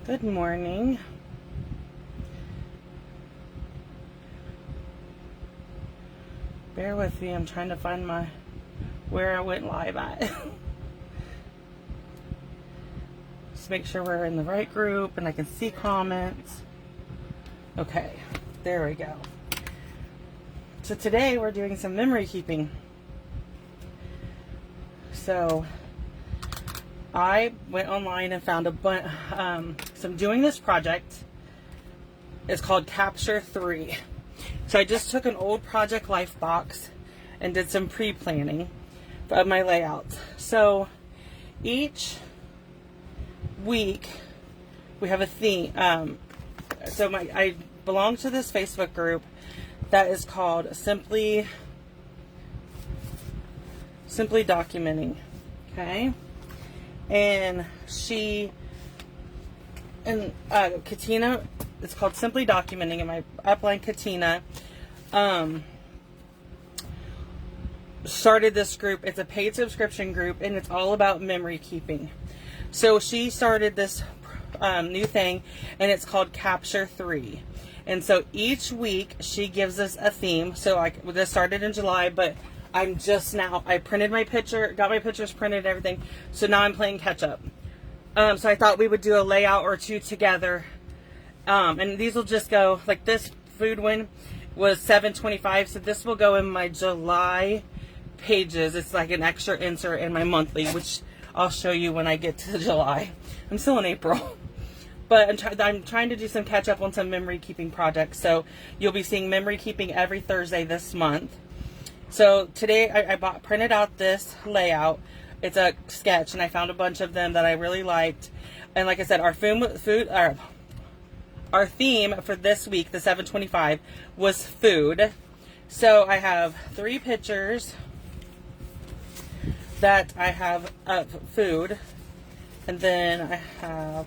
Good morning. Bear with me, I'm trying to find where I went live at. Just make sure we're in the right group and I can see comments. Okay, there we go. So today we're doing some memory keeping. So I went online and found a bunch. So I'm doing this project. It's called Capture 3. So I just took an old Project Life box and did some pre-planning of my layout. So each week we have a theme. I belong to this Facebook group that is called Simply Documenting. Okay. And Katina, it's called Simply Documenting, and my upline Katina started this group. It's a paid subscription group, and it's all about memory keeping. So she started this new thing, and it's called Capture 3. And so each week she gives us a theme. So this started in July, but I printed my picture, got my pictures printed, everything. So now I'm playing catch up. So I thought we would do a layout or two together. And these will just go, like this food one was $7.25. So this will go in my July pages. It's like an extra insert in my monthly, which I'll show you when I get to July. I'm still in April. But I'm trying to do some catch up on some memory keeping projects. So you'll be seeing memory keeping every Thursday this month. So today I printed out this layout. It's a sketch, and I found a bunch of them that I really liked. And like I said, our theme for this week, the 725, was food. So I have 3 pictures that I have of food, and then I have,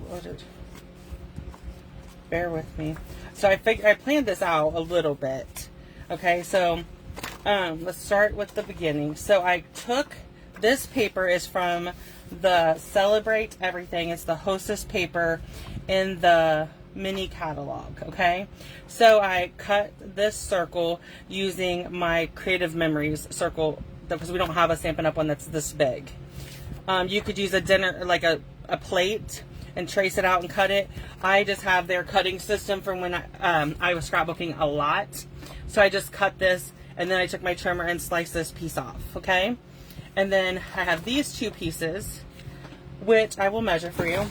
bear with me. So I planned this out a little bit. Okay, so let's start with the beginning. So I took, this paper is from the Celebrate Everything. It's the Hostess paper in the mini catalog. Okay, so I cut this circle using my Creative Memories circle, because we don't have a Stampin' Up! One that's this big. You could use a dinner, like a plate, and trace it out and cut it. I just have their cutting system from when I was scrapbooking a lot. So I just cut this, and then I took my trimmer and sliced this piece off. Okay, and then I have these 2 pieces, which I will measure for you.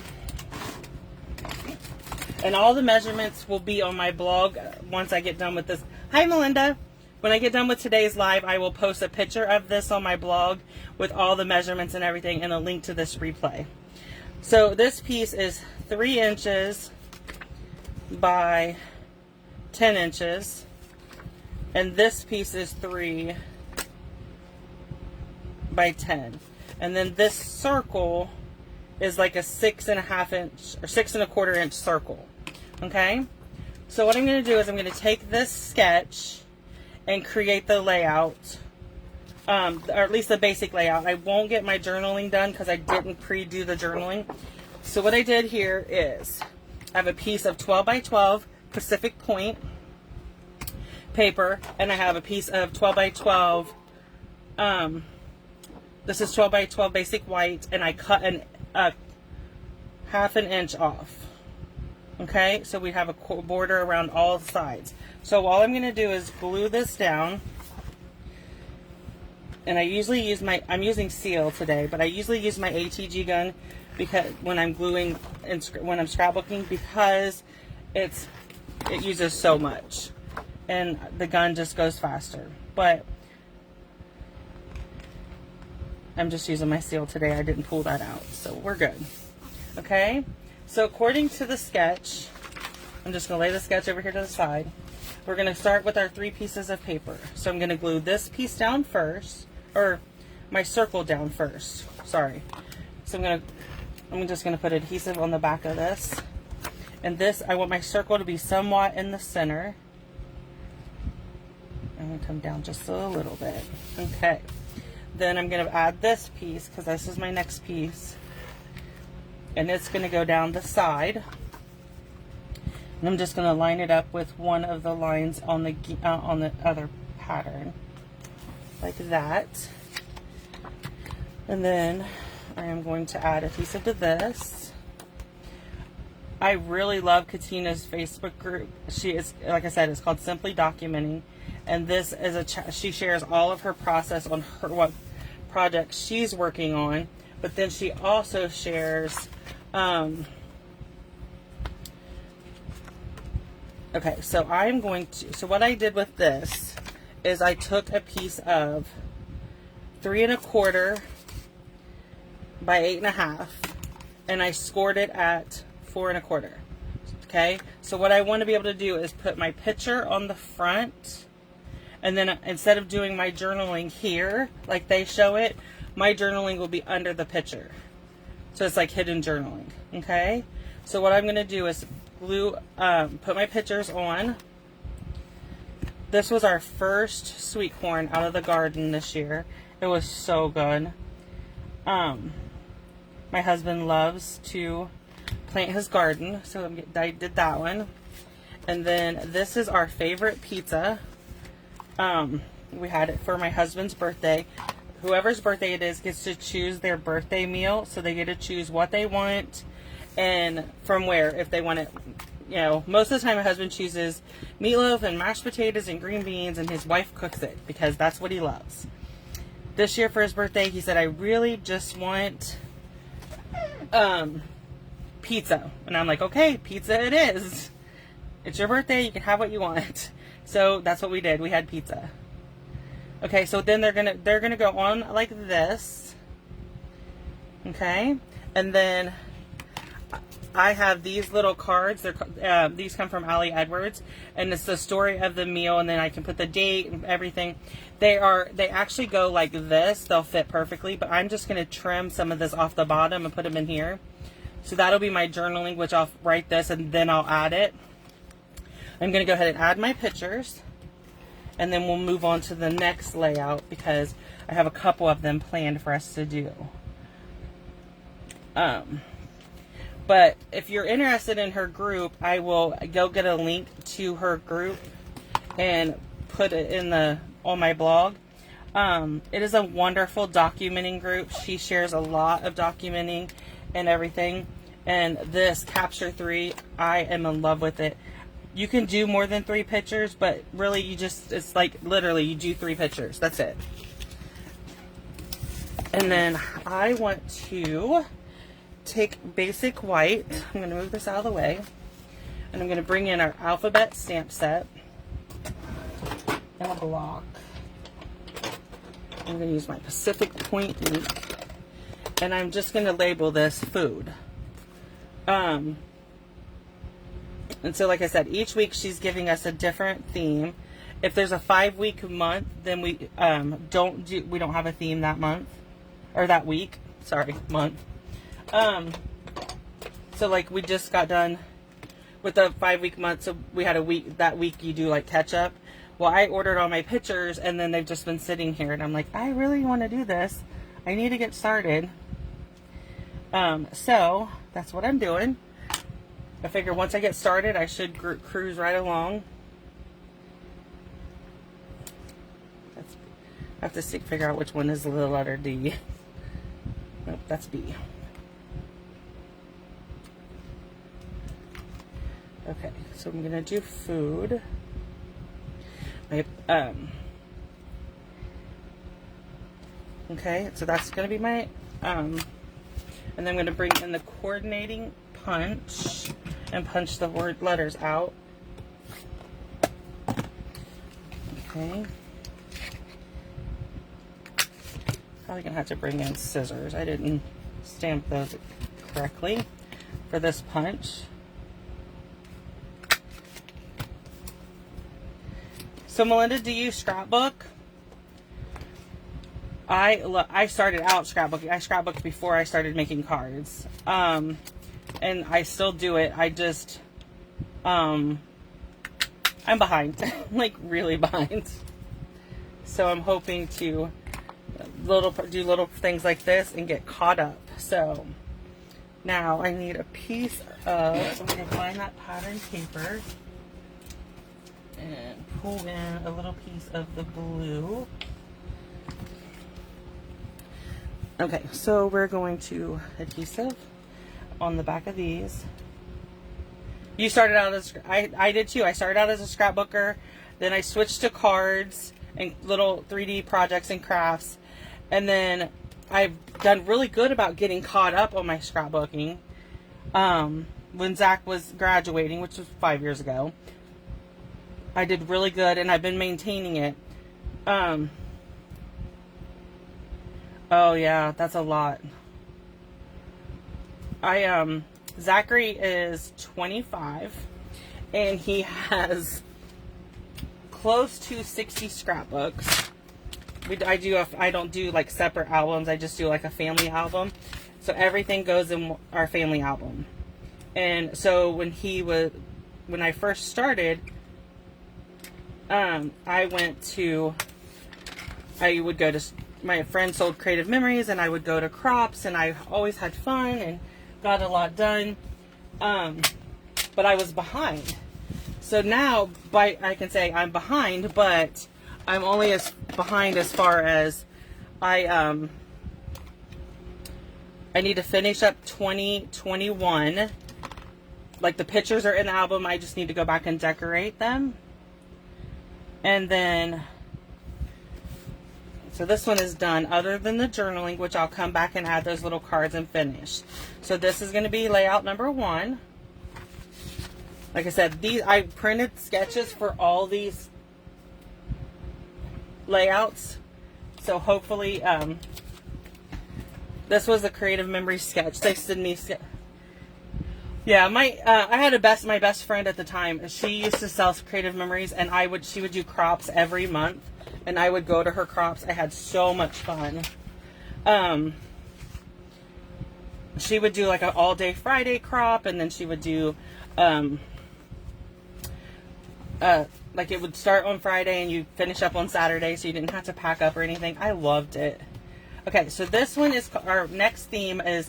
And all the measurements will be on my blog once I get done with this. Hi, Melinda. When I get done with today's live, I will post a picture of this on my blog with all the measurements and everything, and a link to this replay. So this piece is 3 inches by 10 inches. And this piece is 3 by 10. And then this circle is like a 6.5 inch or 6 1/4 inch circle. Okay, so what I'm going to do is I'm going to take this sketch and create the layout, or at least the basic layout. I won't get my journaling done because I didn't pre-do the journaling. So what I did here is I have a piece of 12 by 12 Pacific Point paper, and I have a piece of 12 by 12, this is 12 by 12 basic white, and I cut a 1/2 inch off. Okay, so we have a border around all sides. So all I'm going to do is glue this down, and I usually use I'm using Seal today, but I usually use my ATG gun because when I'm gluing and when I'm scrapbooking, because it uses so much, and the gun just goes faster. But I'm just using my Seal today. I didn't pull that out, so we're good. Okay, so according to the sketch, I'm just going to lay the sketch over here to the side. We're going to start with our 3 pieces of paper. So I'm going to glue this piece down first, or my circle down first. Sorry. So I'm just going to put adhesive on the back of this. And this, I want my circle to be somewhat in the center. I'm going to come down just a little bit. Okay. Then I'm going to add this piece, because this is my next piece. And it's going to go down the side. And I'm just going to line it up with one of the lines on the other pattern, like that. And then I am going to add adhesive to this. I really love Katina's Facebook group. She is, like I said, it's called Simply Documenting, and this is she shares all of her process on what projects she's working on, but then she also shares okay, so I'm going to, so what I did with this is I took a piece of 3 1/4 by 8 1/2, and I scored it at 4 1/4. Okay, so what I want to be able to do is put my picture on the front, and then instead of doing my journaling here like they show it, my journaling will be under the picture. So it's like hidden journaling. Okay, so what I'm going to do is glue, put my pictures on. This was our first sweet corn out of the garden this year. It was so good. My husband loves to plant his garden, so I did that one. And then this is our favorite pizza. We had it for my husband's birthday. Whoever's birthday it is gets to choose their birthday meal, so they get to choose what they want and from where. If they want it, you know, most of the time my husband chooses meatloaf and mashed potatoes and green beans, and his wife cooks it because that's what he loves. This year for his birthday, he said, I really just want pizza. And I'm like, okay, pizza it is. It's your birthday, you can have what you want. So that's what we did. We had pizza. Okay, so then they're gonna go on like this. Okay, and then I have these little cards. These come from Ali Edwards, and it's the story of the meal, and then I can put the date and everything. They actually go like this. They'll fit perfectly, but I'm just gonna trim some of this off the bottom and put them in here. So that'll be my journaling, which I'll write this and then I'll add it. I'm gonna go ahead and add my pictures, and then we'll move on to the next layout because I have a couple of them planned for us to do. But if you're interested in her group, I will go get a link to her group and put it in on my blog. It is a wonderful documenting group. She shares a lot of documenting and everything. And this Capture 3, I am in love with it. You can do more than 3 pictures, but really it's like literally you do 3 pictures. That's it. And then I want to take basic white. I'm going to move this out of the way. And I'm going to bring in our alphabet stamp set and a block. I'm going to use my Pacific Point ink. And I'm just going to label this food. And so like I said, each week she's giving us a different theme. If there's a 5-week month, then we don't have a theme that month or that week. Sorry, month. So like we just got done with the 5-week month, so we had a week. That week you do like catch up. Well, I ordered all my pictures, and then they've just been sitting here, and I'm like, I really want to do this. I need to get started. So that's what I'm doing. I figure once I get started, I should cruise right along. I have to figure out which one is the letter D. Nope, that's B. Okay, so I'm gonna do food. Okay, so that's gonna be my and then I'm gonna bring in the coordinating punch and punch the word letters out. Okay. Probably gonna have to bring in scissors. I didn't stamp those correctly for this punch. So Melinda, do you scrapbook? I started out scrapbooking. I scrapbooked before I started making cards. And I still do it. I just, I'm behind, like really behind. So I'm hoping to do little things like this and get caught up. So Now I need a piece of, so I'm going to find that pattern paper and pull in a little piece of the blue. Okay, so we're going to adhesive on the back of these. You started out as, I did too. I started out as a scrapbooker, then I switched to cards and little 3D projects and crafts, and then I've done really good about getting caught up on my scrapbooking. When Zach was graduating, which was 5 years ago, I did really good, and I've been maintaining it. Oh yeah, that's a lot. Zachary is 25, and he has close to 60 scrapbooks. I don't do like separate albums. I just do like a family album. So everything goes in our family album. And so when I first started, I would go to, my friend sold Creative Memories, and I would go to Crops, and I always had fun and got a lot done. But I was behind. So now, I can say I'm behind, but I'm only as behind as far as I need to finish up 2021. Like the pictures are in the album, I just need to go back and decorate them. And then, so this one is done, other than the journaling, which I'll come back and add those little cards and finish. So this is going to be layout number 1. Like I said, I printed sketches for all these layouts. So hopefully, this was a Creative Memory sketch. They sent me, yeah, I had my best friend at the time. She used to sell Creative Memories, and she would do crops every month, and I would go to her crops. I had so much fun. She would do like an all-day Friday crop, and then she would do, like it would start on Friday and you finish up on Saturday, so you didn't have to pack up or anything. I loved it. Okay, so this one is, our next theme is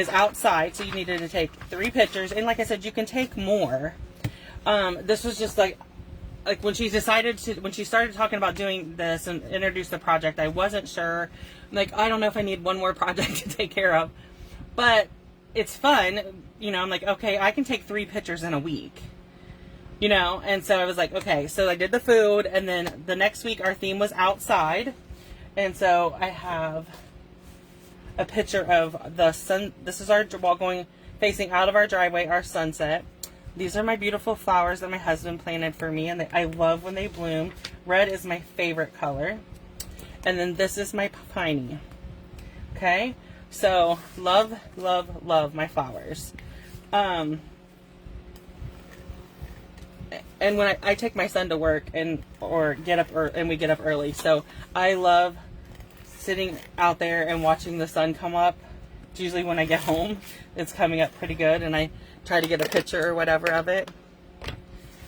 outside. So you needed to take 3 pictures, and like I said, you can take more. This was just like when she started talking about doing this and introduced the project, I wasn't sure. Like, I don't know if I need one more project to take care of, but it's fun. You know, I'm like, okay, I can take 3 pictures in a week. You know, and so I was like, okay, so I did the food, and then the next week our theme was outside. And so I have a picture of the sun. This is our wall facing out of our driveway, our sunset. These are my beautiful flowers that my husband planted for me, and I love when they bloom. Red is my favorite color. And then this is my piney. Okay, so love, love, love my flowers. And when I take my son to work and we get up early, so I love sitting out there and watching the sun come up. It's usually when I get home, it's coming up pretty good, and I try to get a picture or whatever of it.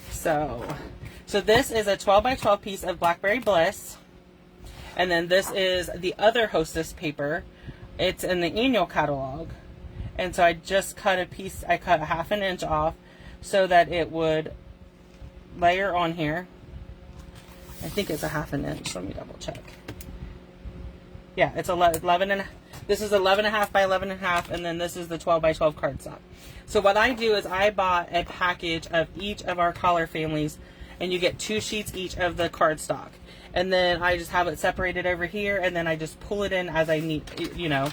So this is a 12 by 12 piece of Blackberry Bliss, and then this is the other Hostess paper. It's in the annual catalog, and so I just cut a piece. I cut a 1/2 inch off so that it would layer on here. I think it's a 1/2 inch. Let me double check. Yeah, it's 11 and this is 11.5 by 11.5, and then this is the 12 by 12 cardstock. So what I do is I bought a package of each of our collar families, and you get 2 sheets each of the cardstock, and then I just have it separated over here, and then I just pull it in as I need, you know.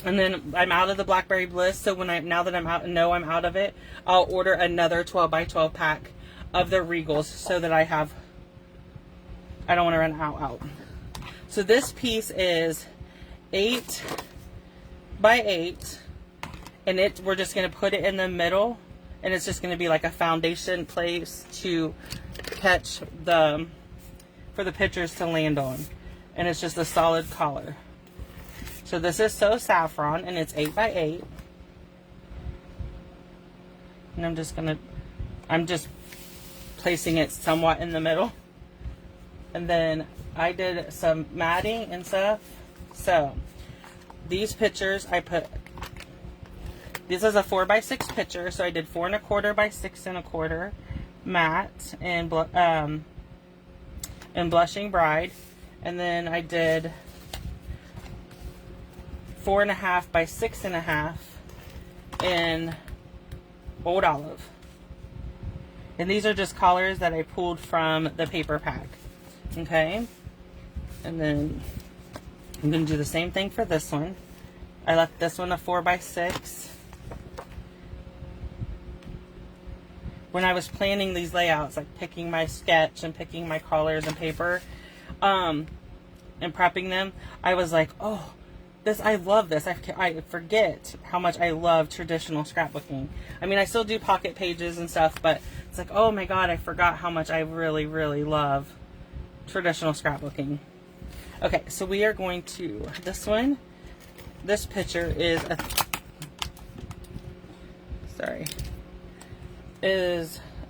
And then I'm out of the Blackberry Bliss, so now that I'm out of it, I'll order another 12 by 12 pack of the Regals so that I don't want to run out. So this piece is 8 by 8, and we're just going to put it in the middle, and it's just going to be like a foundation place to catch for the pictures to land on, and it's just a solid collar. So this is So Saffron, and it's 8 by 8. And I'm just placing it somewhat in the middle. And then I did some matting and stuff. So these pictures, I put This is a 4x6 picture, so I did 4 1/4 by 6 1/4 matte and Blushing Bride, and then I did 4 1/2 by 6 1/2 in Old Olive. And these are just colors that I pulled from the paper pack. Okay, and then I'm going to do the same thing for this one. I left this one a 4x6. When I was planning these layouts, like picking my sketch and picking my colors and paper, and prepping them, I was like, oh, I love this. I forget how much I love traditional scrapbooking. I mean, I still do pocket pages and stuff, but it's like, oh my God, I forgot how much I really, really love traditional scrapbooking. Okay, so we are going to, this picture is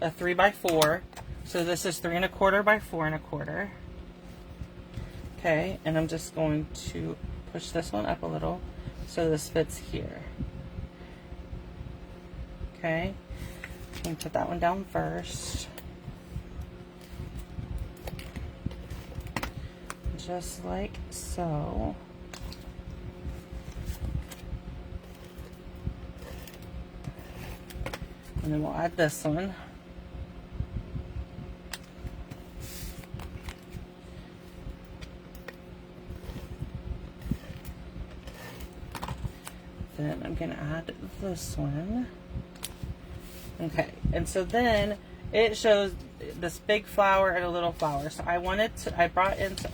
a 3x4. So this is 3 1/4 by 4 1/4. Okay, and I'm just going to push this one up a little so this fits here. Okay, I'm going to put that one down first. Just like so. And then we'll add this one. Then I'm going to add this one. Okay, and so then it shows this big flower and a little flower. So I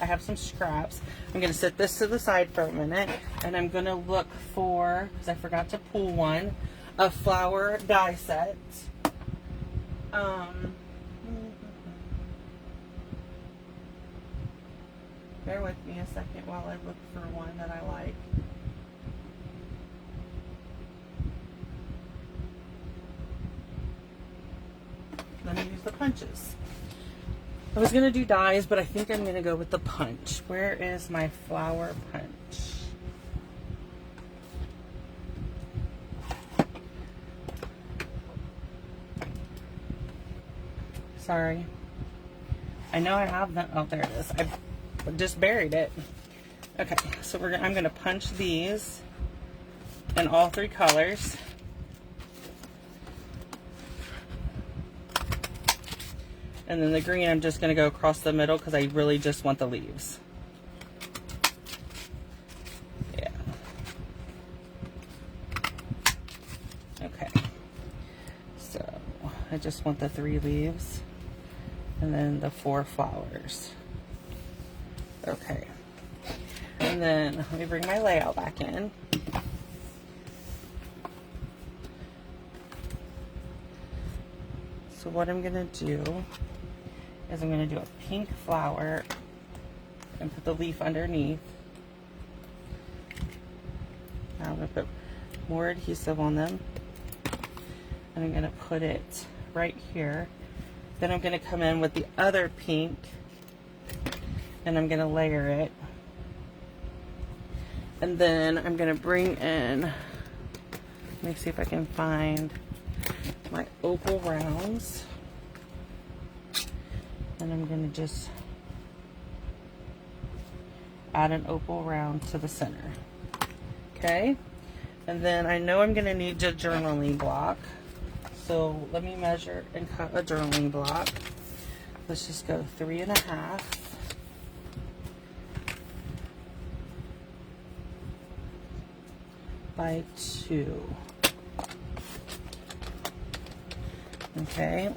have some scraps. I'm going to set this to the side for a minute, and I'm going to look for, because I forgot to pull one, a flower die set. Bear with me a second while I look for one that I like. Let me use the punches. I was going to do dies, but I think I'm going to go with the punch. Where is my flower punch? Sorry. I know I have that. Oh, there it is. I just buried it. Okay, so I'm going to punch these in all 3 colors. And then the green, I'm just going to go across the middle because I really just want the leaves. Yeah. Okay. So I just want the 3 leaves and then the 4 flowers. Okay. And then let me bring my layout back in. So what I'm going to do is I'm going to do a pink flower and put the leaf underneath. Now I'm going to put more adhesive on them, and I'm going to put it right here. Then I'm going to come in with the other pink, and I'm going to layer it. And then I'm going to bring in, let me see if I can find my opal rounds. And I'm going to just add an opal round to the center. Okay? And then I know I'm going to need a journaling block. So let me measure and cut a journaling block. Let's just go 3 1/2 by 2. Okay.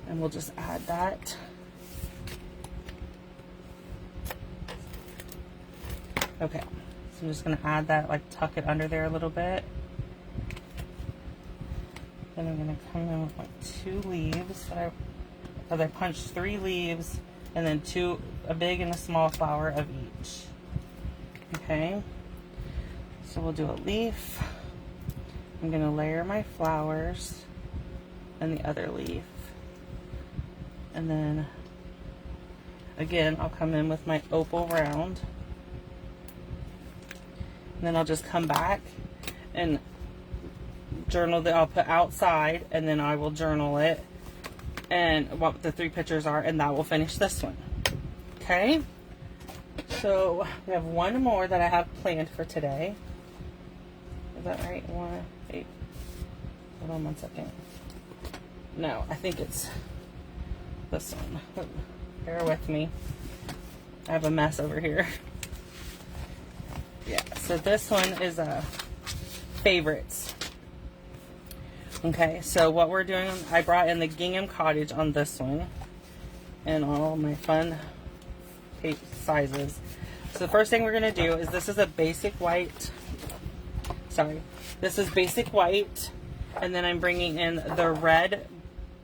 And we'll just add that. Okay, so I'm just going to add that, like tuck it under there a little bit. Then I'm going to come in with like 2 leaves. Because I punched 3 leaves and then a big and a small flower of each. Okay, so we'll do a leaf. I'm going to layer my flowers and the other leaf. And then, again, I'll come in with my opal round. And then I'll just come back and journal that I'll put outside, and then I will journal it and what the 3 pictures are, and that will finish this one. Okay, so we have one more that I have planned for today. Is that right? 8. Hold on one second. No, I think it's this one. Bear with me. I have a mess over here. Yeah, so this one is favorites. Okay, so what we're doing, I brought in the gingham cottage on this one and all my fun sizes. So the first thing we're going to do is, this is a basic white. Sorry, this is basic white, and then I'm bringing in the red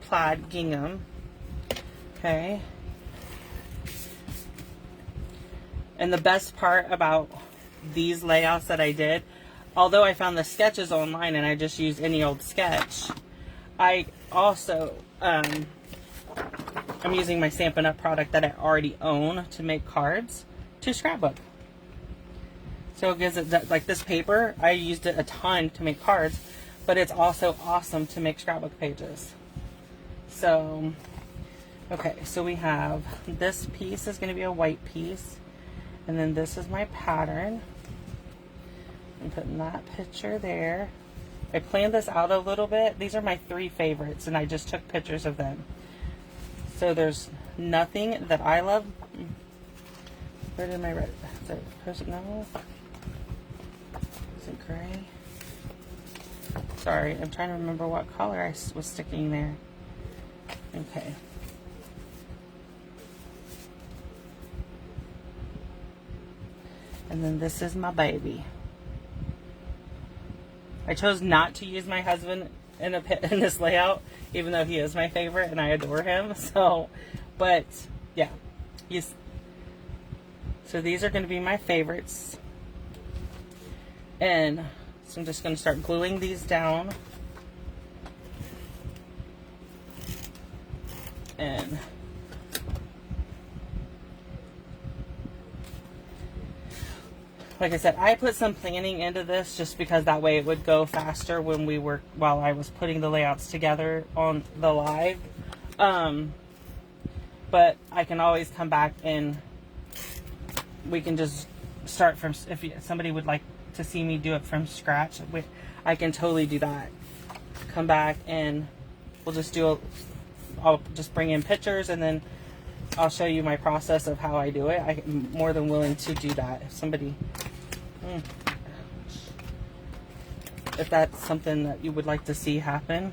plaid gingham. Okay. And the best part about these layouts that I did, although I found the sketches online and I just used any old sketch, I also I'm using my Stampin' Up! Product that I already own to make cards to scrapbook. So it gives it, like this paper, I used it a ton to make cards, but it's also awesome to make scrapbook pages. So, okay, so we have this piece is going to be a white piece, and then this is my pattern. I'm putting that picture there. I planned this out a little bit. These are my 3 favorites, and I just took pictures of them. So there's nothing that I love. Where did my red? No. Is it gray? Sorry, I'm trying to remember what color I was sticking there. Okay. And then this is my baby. I chose not to use my husband in this layout, even though he is my favorite and I adore him. So, but yeah, so these are going to be my favorites. And so I'm just going to start gluing these down. And like I said, I put some planning into this just because that way it would go faster when we were, while I was putting the layouts together on the live. But I can always come back and we can just start from, if somebody would like to see me do it from scratch, I can totally do that. Come back and we'll just I'll just bring in pictures, and then I'll show you my process of how I do it. I'm more than willing to do that. If somebody, if that's something that you would like to see happen.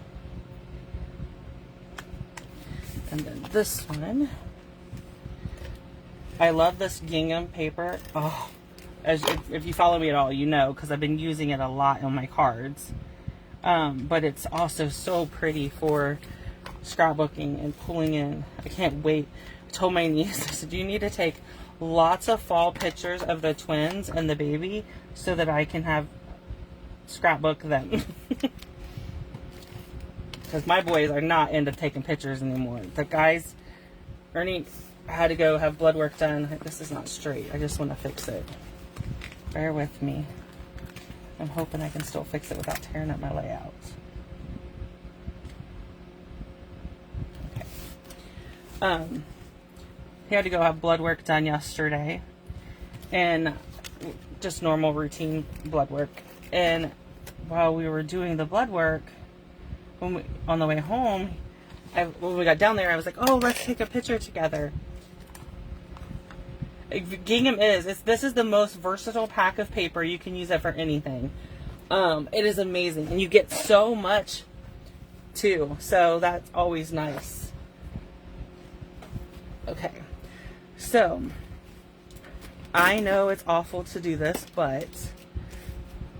And then this one, I love this gingham paper. Oh, if you follow me at all, you know, because I've been using it a lot on my cards. But it's also so pretty for scrapbooking and pulling in. I can't wait. I told my niece, I said, you need to take lots of fall pictures of the twins and the baby so that I can have scrapbook them. Because my boys are not into taking pictures anymore. The guys, Ernie had to go have blood work done. This is not straight. I just want to fix it. Bear with me. I'm hoping I can still fix it without tearing up my layout. He had to go have blood work done yesterday, and just normal routine blood work. And while we were doing the blood work, on the way home, when we got down there, I was like, oh, let's take a picture together. Gingham this is the most versatile pack of paper. You can use it for anything. It is amazing, and you get so much too, so that's always nice. Okay, so I know it's awful to do this, but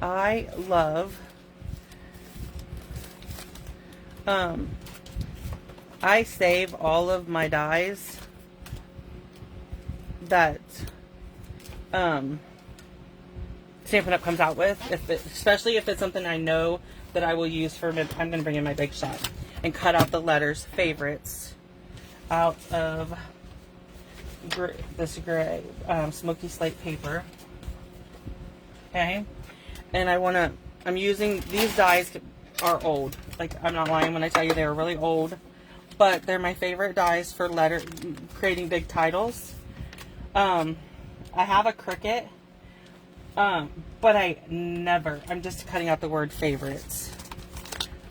I love I save all of my dies that Stampin' Up! Comes out with, especially if it's something I know that I will use for, I'm going to bring in my Big Shot and cut out the letters favorites out of this gray smoky slate paper. Okay. And I'm using, these dies are old. Like, I'm not lying when I tell you they're really old. But they're my favorite dies for creating big titles. I have a Cricut. But I'm just cutting out the word favorites.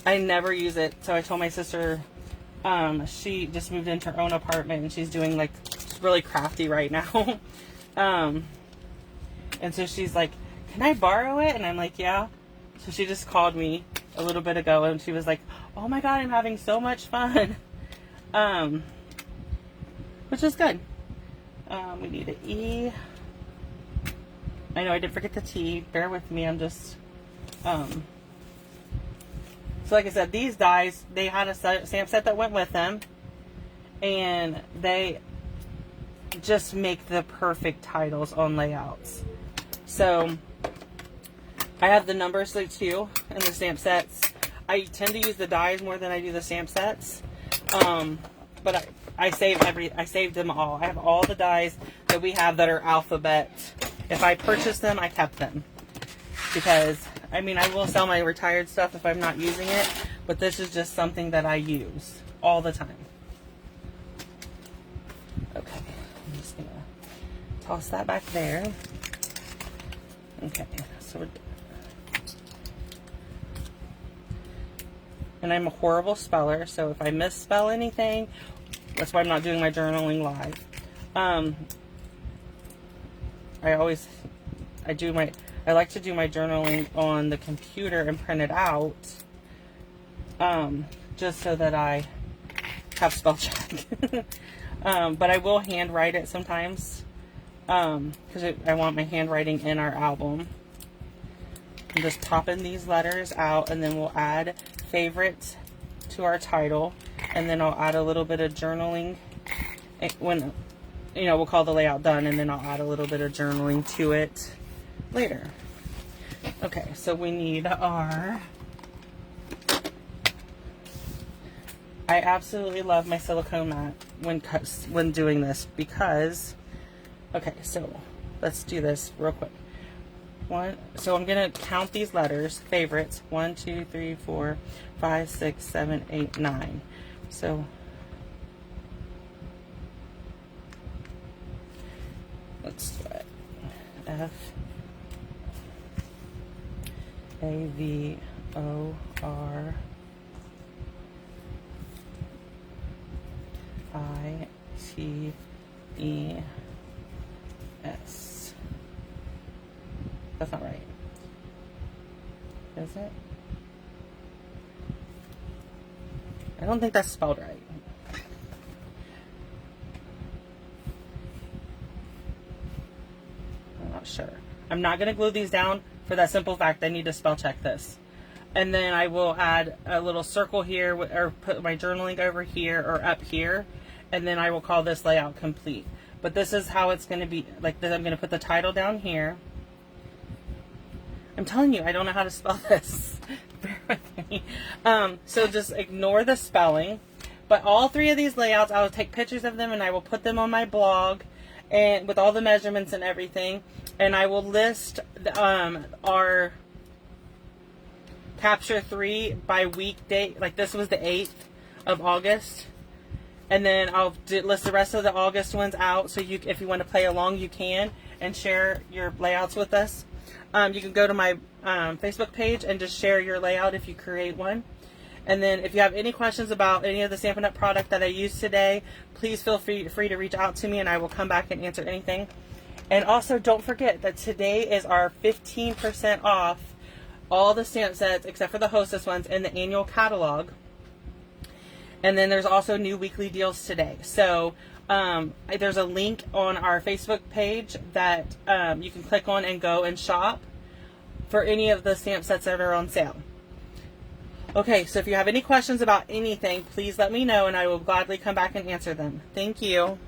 I never use it. So I told my sister, she just moved into her own apartment and she's doing like, she's really crafty right now. And so she's like, can I borrow it? And I'm like, yeah. So she just called me a little bit ago and she was like, oh my God, I'm having so much fun. Which is good. We need an E. I know I did forget the T. Bear with me. I'm just, so like I said, these dies, they had a stamp set that went with them. And they just make the perfect titles on layouts. So I have the numbers too and the stamp sets. I tend to use the dies more than I do the stamp sets. But I saved them all. I have all the dies that we have that are alphabet. If I purchased them, I kept them. Because, I mean, I will sell my retired stuff if I'm not using it. But this is just something that I use all the time. Okay. I'm just going to toss that back there. Okay. So and I'm a horrible speller. So if I misspell anything, that's why I'm not doing my journaling live. I like to do my journaling on the computer and print it out, just so that I have spell check. But I will handwrite it sometimes, because I want my handwriting in our album. I'm just popping these letters out, and then we'll add favorites to our title, and then I'll add a little bit of journaling when, you know, we'll call the layout done, and then I'll add a little bit of journaling to it later. Okay, so we need our, I absolutely love my silicone mat when doing this because, okay, so let's do this real quick. So I'm gonna count these letters, favorites, 1, 2, 3, 4, 5, 6, 7, 8, 9. So let's do it. F A V O R I T E S. That's not right. Is it? I don't think that's spelled right. I'm not sure. I'm not going to glue these down for that simple fact I need to spell check this. And then I will add a little circle here, or put my journaling over here or up here. And then I will call this layout complete. But this is how it's going to be. Like this, I'm going to put the title down here. I'm telling you, I don't know how to spell this. Bear with me. So just ignore the spelling. But all three of these layouts, I will take pictures of them and I will put them on my blog and with all the measurements and everything. And I will list our Capture 3 by week date. Like this was the 8th of August. And then I'll list the rest of the August ones out. So if you want to play along, you can. And share your layouts with us. You can go to my Facebook page and just share your layout if you create one. And then if you have any questions about any of the Stampin' Up! Product that I used today, please feel free to reach out to me and I will come back and answer anything. And also don't forget that today is our 15% off all the stamp sets except for the Hostess ones in the annual catalog. And then there's also new weekly deals today. So there's a link on our Facebook page that you can click on and go and shop for any of the stamp sets that are on sale. Okay, so if you have any questions about anything, please let me know and I will gladly come back and answer them. Thank you.